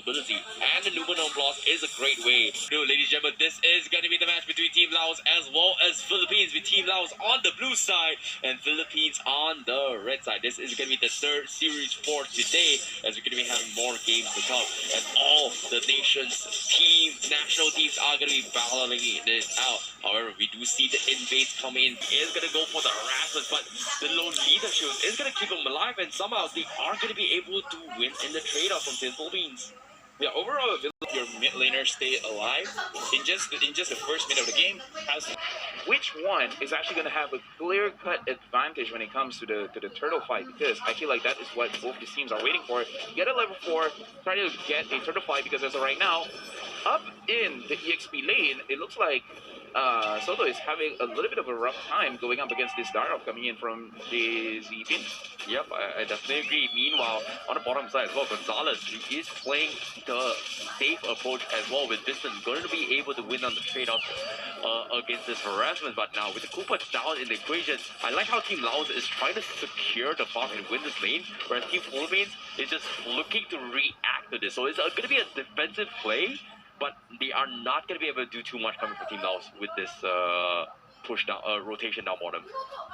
ability. And the Numenor block is a great way. No, ladies and gentlemen, this is going to be the match between Team Laos as well as Philippines, with Team Laos on the blue side and Philippines on the red side. This is going to be the third series for today, as we're going to be having more games to come. And all the nation's national teams are going to be battling this out. However, we do see the invades come in. Is going to go for the harassment, but the lone leadership is going to keep them alive, and somehow they are going to be able to win in the trade-off from Team Philippines. Yeah, overall, if your mid laner stay alive in just the first minute of the game, has which one is actually going to have a clear-cut advantage when it comes to the turtle fight? Because I feel like that is what both these teams are waiting for. Get a level 4, try to get a turtle fight, because as of right now, up in the EXP lane, it looks like Soto is having a little bit of a rough time going up against this Darov coming in from the Zipin. Yep, I definitely agree. Meanwhile, on the bottom side as well, Gonzalez, he is playing the safe approach as well, with Distance going to be able to win on the trade-off against this harassment. But now with the Koopa down in the equation, I like how Team Laos is trying to secure the farm and win this lane, whereas Team Philippines is just looking to react to this. So it's going to be a defensive play, but they are not going to be able to do too much coming from Team Laos with this push down, rotation down bottom.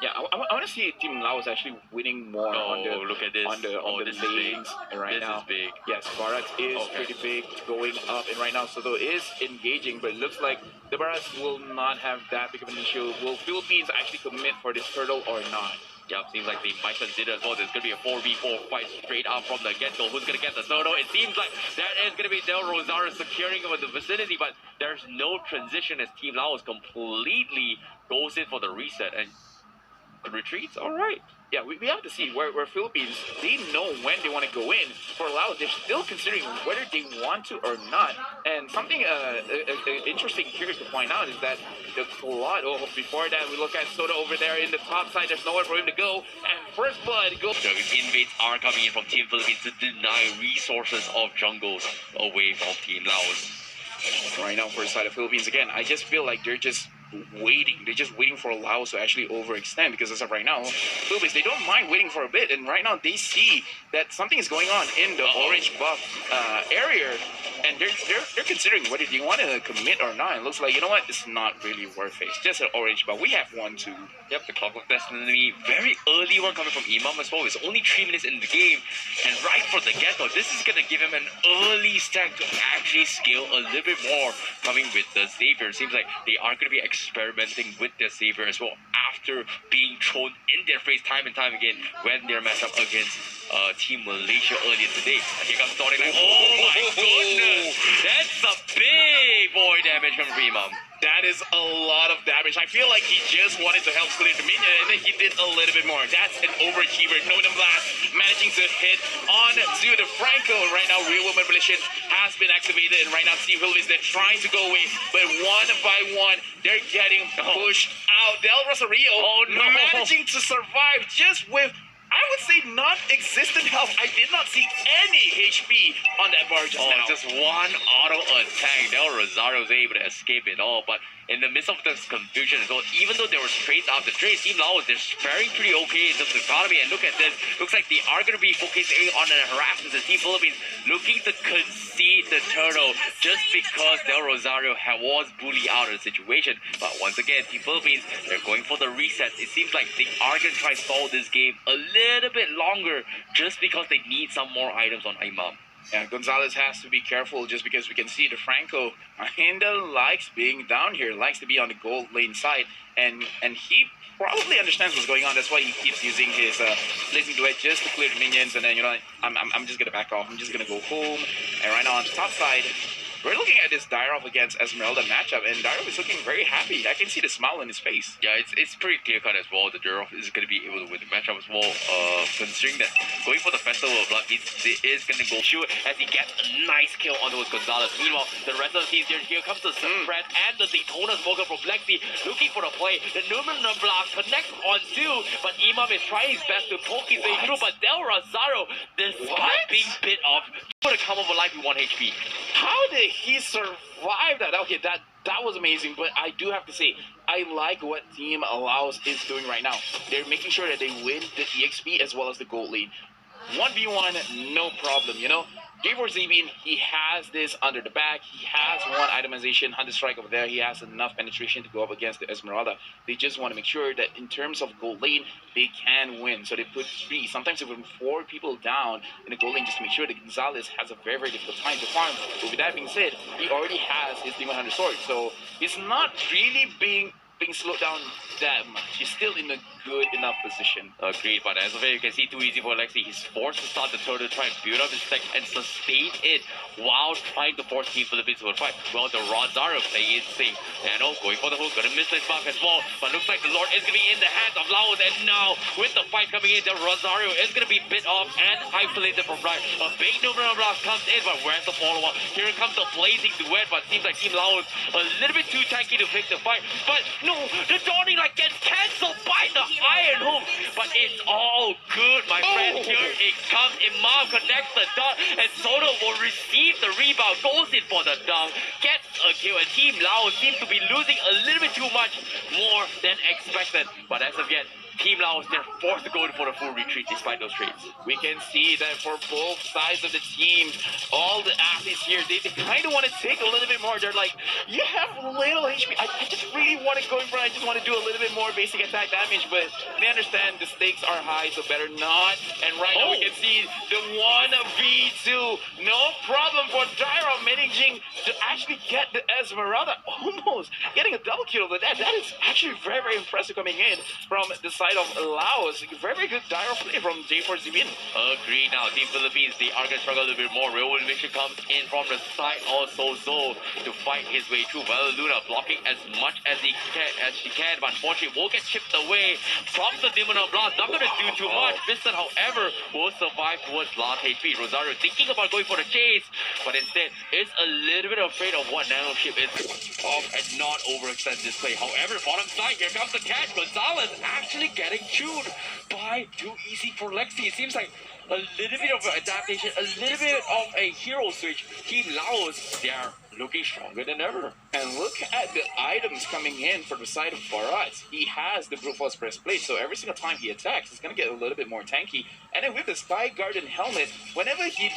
Yeah, I want to see Team Laos actually winning more on the look at this. on the lanes right now. This is big. Yes, Bharat is pretty big going up, and right now Soto is engaging, but it looks like the Bharats will not have that big of an issue. Will Philippines actually commit for this turtle or not? Yeah, seems like they might consider as well. There's going to be a 4v4 fight straight out from the get-go. Who's going to get the Soto? It seems like that is going to be Del Rosario securing over the vicinity, but there's no transition as Team Laos completely goes in for the reset and retreats. All right. Yeah, we have to see where Philippines, they know when they want to go in. For Laos, they're still considering whether they want to or not. And something interesting here to point out is that the Colado, before that, we look at Soto over there in the top side. There's nowhere for him to go. And first blood goes. The invades are coming in from Team Philippines to deny resources of jungles away from Team Laos. Right now, for the side of Philippines, again, I just feel like they're just waiting. They're just waiting for Laos to actually overextend, because as of right now, Philippines, they don't mind waiting for a bit, and right now they see that something is going on in the orange buff area, and they're considering whether they want to commit or not. It looks like, you know what, it's not really worth it. It's just an orange buff. We have one too. Yep, the Clockwork Destiny, very early one coming from Imam as well. It's only 3 minutes in the game, and right for the get-go, this is going to give him an early stack to actually scale a little bit more coming with the Savior. It seems like they are going to be experimenting with their Savior as well, after being thrown in their face time and time again when they're matched up against Team Malaysia earlier today. And here comes Tony, like, oh my goodness, that's a big boy damage coming from Imam. That is a lot of damage. I feel like he just wanted to help clear the minion, and then he did a little bit more. That's an overachiever. Nolan Blast managing to hit on to the Franco. Right now, Real Woman Militia has been activated, and right now, Team Philippines, they're trying to go away, but one by one, they're getting pushed out. Del Rosario managing to survive just with, I would say, non-existent health. I did not see any HP on that bar just now. Just one auto attack. Del Rosario was able to escape it all, but in the midst of this confusion as well, even though they were straight out the trade, Team Laos, they're faring pretty okay in terms of economy. And look at this. Looks like they are going to be focusing on an harassment. The Team Philippines looking to concede the turtle just because Del Rosario was bullied out of the situation. But once again, Team Philippines, they're going for the reset. It seems like they are going to try to stall this game a little bit longer just because they need some more items on Imam. Yeah, Gonzalez has to be careful, just because we can see the Franco kinda likes being down here, likes to be on the gold lane side, and he probably understands what's going on. That's why he keeps using his blazing duet just to clear the minions, and then, you know, I'm just gonna back off. I'm just gonna go home. And right now on the top side, we're looking at this Darov against Esmeralda matchup, and Darov is looking very happy. I can see the smile on his face. Yeah, it's pretty clear-cut as well. The Darov is going to be able to win the matchup as well, considering that going for the Festival of Blood means it is going to go shoot as he gets a nice kill on those Gonzalez. Meanwhile, the rest of the teams here comes the Spread and the Daytona Smoker from Lexi looking for the play. The Numenor block connects on two, but Imam is trying his best to poke his way through, but Del Rosario, despite being bit off, to come over life with 1 HP. How did he survive that? Okay, that was amazing, but I do have to say, I like what Team Laos is doing right now. They're making sure that they win the EXP as well as the gold lead. 1v1, no problem, you know? J4 Zebin, he has this under the back. He has one itemization, Hunter Strike over there. He has enough penetration to go up against the Esmeralda. They just want to make sure that in terms of gold lane, they can win. So they put 3, sometimes even 4 people down in the gold lane just to make sure that Gonzalez has a very, very difficult time to farm. But with that being said, he already has his Demon Hunter Sword. So he's not really being slowed down that much. He's still in a good enough position. Agreed, but as of it, you can see too easy for Alexi. He's forced to start the turtle, try and build up his tech and sustain it while trying to force Team Philippines to a fight. Well, the Rosario playing it safe. Nano going for the hook, gonna miss this mark as well. But looks like the Lord is gonna be in the hands of Laos. And now, with the fight coming in, the Rosario is gonna be bit off and isolated from right. A big number of blast comes in, but where's the follow-up? Here comes the blazing duet, but seems like Team Laos a little bit too tanky to pick the fight. But no, the Dawning Light gets cancelled by the Iron Hook. But it's all good, my friend. Here it comes. Imam connects the dot, and Soto will receive the rebound. Goes in for the dunk. Gets a kill. And Team Laos seems to be losing a little bit too much more than expected. But as of yet, Team Laos, they're forced to go for the full retreat despite those trades. We can see that for both sides of the team, all the athletes here, they kind of want to take a little bit more. They're like, you have little HP. I just really want to go in front. I just want to do a little bit more basic attack damage, but they understand the stakes are high, so better not. And right now we can see the 1v2. No problem for Dyra managing to actually get the Esmeralda. Almost getting a double kill with that. That is actually very, very impressive coming in from the side of Laos. Very, very good Dyra play from J4 Zebin. Agreed. Now, Team Philippines, they are going to struggle a little bit more. Real Mission comes in from the side also Zo to fight his way through. Luna blocking as much as she can, but unfortunately will get chipped away from the Demon of Blast. Not going to do too much. Vincent, however, will survive towards last HP. Rosario thinking about going for the chase, but instead is a little bit afraid of what Nano Ship is off and not overextend this play. However, bottom side, here comes the catch. Gonzalez actually getting chewed by too easy for Lexi. It seems like a little bit of an adaptation, a little bit of a hero switch. Team Laos, they are looking stronger than ever. And look at the items coming in from the side of Barat. He has the Brute Force breastplate, so every single time he attacks, he's gonna get a little bit more tanky. And then with the Sky Garden helmet, whenever he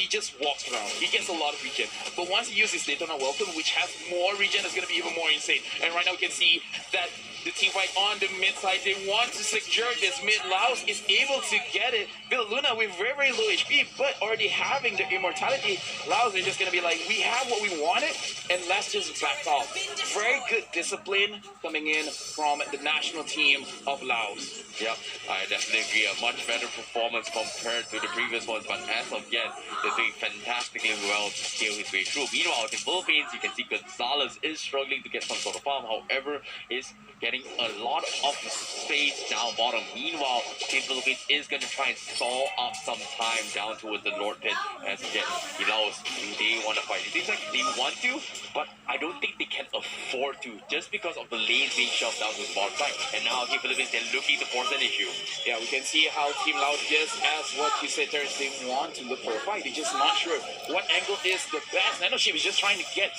just walks around, he gets a lot of regen. But once he uses Daytona Welcome, which has more regen, it's gonna be even more insane. And right now we can see that the team fight on the mid side, they want to secure this mid. Laos is able to get it. Luna with very, very low HP, but already having the immortality, Laos are just gonna be like, we have what we wanted, and let's just back off. Very good discipline coming in from the national team of Laos. Yep, I definitely agree. A much better performance compared to the previous ones, but as of yet, they're doing fantastically well to scale his way through. Meanwhile, in Philippines, you can see Gonzalez is struggling to get some sort of farm. However, is getting a lot of space down bottom. Meanwhile, Team Philippines is going to try and stall up some time down towards the Lord Pit. As again, he knows they want to fight. It seems like they want to, but I don't think they can afford to, just because of the lanes being shoved down to the bottom side. And now Team Philippines, they're looking to force an issue. Yeah, we can see how Team Laos, just as what you said, Terrence, they want to look for a fight. They're just not sure what angle is the best. Nano Ship is just trying to get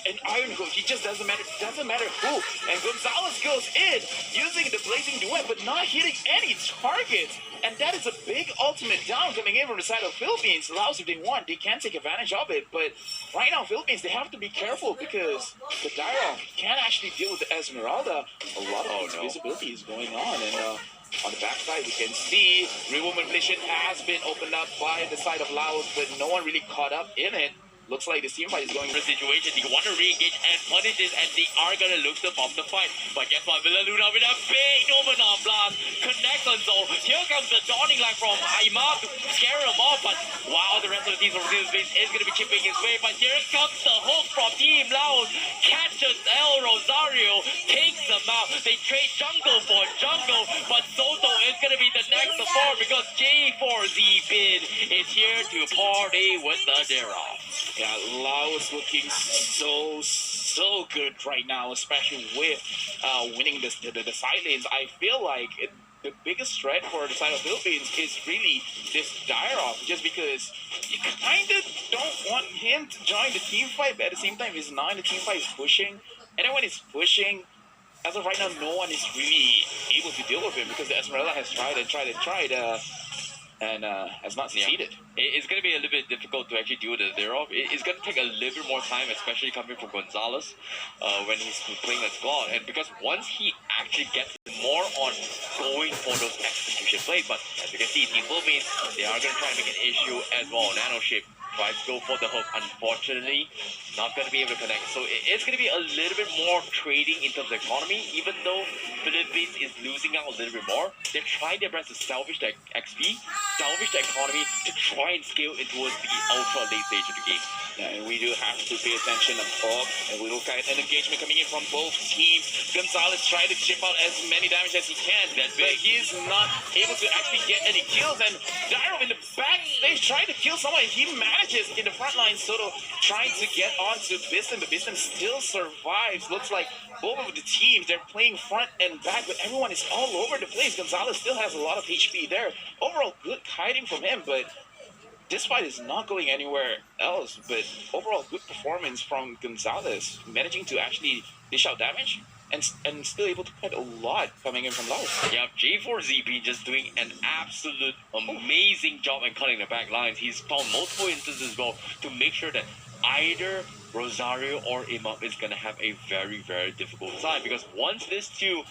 an Iron Hook. He just doesn't matter who. And Gonzalez goes in using the blazing duet, but not hitting any targets. And that is a big ultimate down coming in from the side of Philippines. Laos, if they want, they can take advantage of it. But right now, Philippines, they have to be careful because the Dyra can actually deal with the Esmeralda. A lot of visibility is going on. And on the backside, we can see Real Manipulation has been opened up by the side of Laos, but no one really caught up in it. Looks like the team fight is going for a situation. They want to re-engage and punish this, and they are going to look to bump the fight. But guess what? Luna with a big Nomenon blast connects on Zo. Here comes the Dawning Light from Imam to scare him off. But wow, the rest of the team from this base is going to be chipping his way. But here comes the hook from Team Laos. Catches El Rosario, takes them out. They trade jungle for jungle. But Soto is going to be the next to fall because J4Z Bid is here to party with the Dara. Yeah, Laos looking so good right now, especially with winning the side lanes. I feel like the biggest threat for the side of Philippines is really this Dyra, just because you kind of don't want him to join the team fight, but at the same time, he's not in the team fight, he's pushing. And then when he's pushing, as of right now, no one is really able to deal with him because the Esmeralda has tried. and has not succeeded. It's going to be a little bit difficult to actually do the zero. It's going to take a little bit more time, especially coming from Gonzalez when he's playing as well. And because once he actually gets more on going for those execution plays, but as you can see, Team Philippines, they are going to try to make an issue as well. Nanoship tries to go for the hook. Unfortunately, not going to be able to connect. So it's going to be a little bit more trading in terms of economy. Even though Philippines is losing out a little bit more, they're trying their best to salvage the XP, salvage the economy to try and scale it towards the ultra late stage of the game. Yeah, and we do have to pay attention above, and we look at an engagement coming in from both teams. Gonzalez trying to chip out as many damage as he can, but he's not able to actually get any kills. And Dairo in the backstage trying to kill someone. He manages in the front line. Soto trying to get onto Biston, but Biston still survives. Looks like both of the teams, they're playing front and back, but everyone is all over the place. Gonzalez still has a lot of HP there. Overall, good kiting from him, but this fight is not going anywhere else, but overall good performance from Gonzalez, managing to actually dish out damage and still able to cut a lot coming in from Laos. Yeah, J4ZB just doing an absolute amazing job in cutting the back lines. He's found multiple instances as well to make sure that either Rosario or Imam is going to have a very, very difficult time, because once these two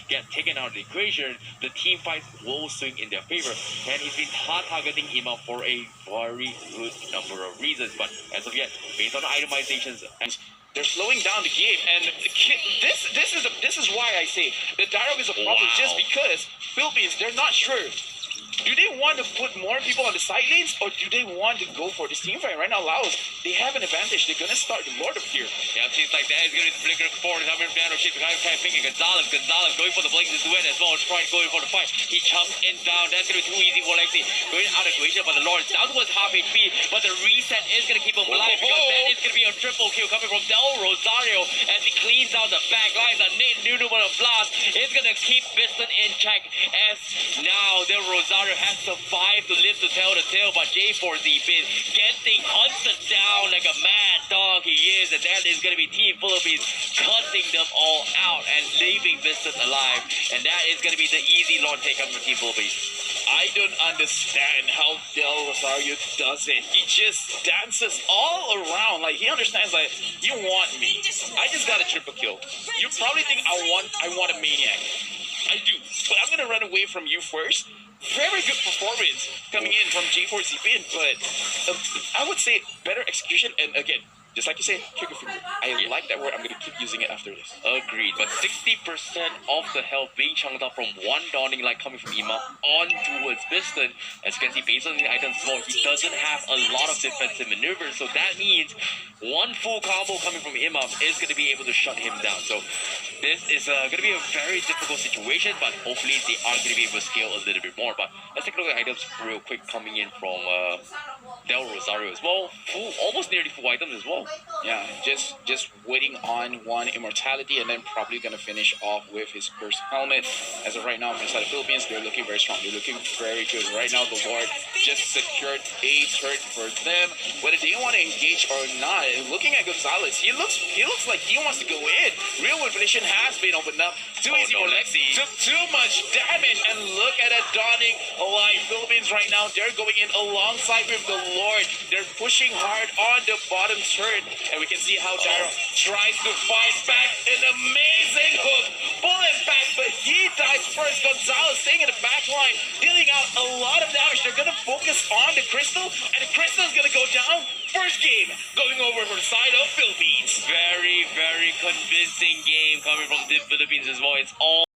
get taken out of the equation, the team fights will swing in their favor. And he's been hard targeting Imam for a very good number of reasons. But as of yet, based on the itemizations, they're slowing down the game, and this is why I say the dialogue is a problem. Just because Philippines, they're not sure. Do they want to put more people on the side lanes, or do they want to go for this team fight? Right now, Laos, they have an advantage. They're going to start the Lord of here. Yeah, it seems like that is going to be the flicker forward. Coming from Nanoship, kind of thinking Gonzalez going for the blink to win as well. Trying going for the fight. He jumps in down. That's going to be too easy for Lexi. Going out of equation, but the Lord down towards half HP. But the reset is going to keep him alive, because that is going to be a triple kill coming from Del Rosario as he cleans out the back lines. A new blast is going to keep Biston in check, as now Del Rosario has survived to live to tell the tale, but J4Z been getting hunted down like a mad dog he is, and that is going to be Team Philippines cutting them all out and leaving Biston alive, and that is going to be the easy lawn take up for Team Philippines. I don't understand how Del Rosario does it. He just dances all around. Like, he understands, like, you want me. I just got a triple kill. You probably think I want a maniac. I do, but I'm going to run away from you first. Very good performance coming in from J4ZB, but I would say better execution, and again, just like you say, trigger finger. I like that word. I'm going to keep using it after this. Agreed, but 60% of the health being chunked up from one dawning light coming from Imam on towards Biston. As you can see, based on the items as well, he doesn't have a lot of defensive maneuvers, so that means one full combo coming from Imam is going to be able to shut him down. So this is going to be a very difficult situation, but hopefully they are going to be able to scale a little bit more. But let's take a look at items real quick coming in from Del Rosario as well. Almost nearly full items as well. Yeah, just waiting on one immortality, and then probably gonna finish off with his cursed helmet. As of right now, from the side of the Philippines, they're looking very strong. They're looking very good. Right now, the Lord just secured a turret for them. Whether they want to engage or not, looking at Gonzalez, he looks like he wants to go in. Real Revelation has been opened up. Too easy for Lexi. Took too much damage, and look at that dawning light. Philippines right now, they're going in alongside with the Lord. They're pushing hard on the bottom turret, and we can see how Dairo tries to fight back. An amazing hook, pull him back, but he dies first. Gonzalez staying in the back line, dealing out a lot of damage. They're gonna focus on the crystal, and the crystal is gonna go down. First game going over for the side of Philippines. Very, very convincing game coming from the Philippines as well. It's all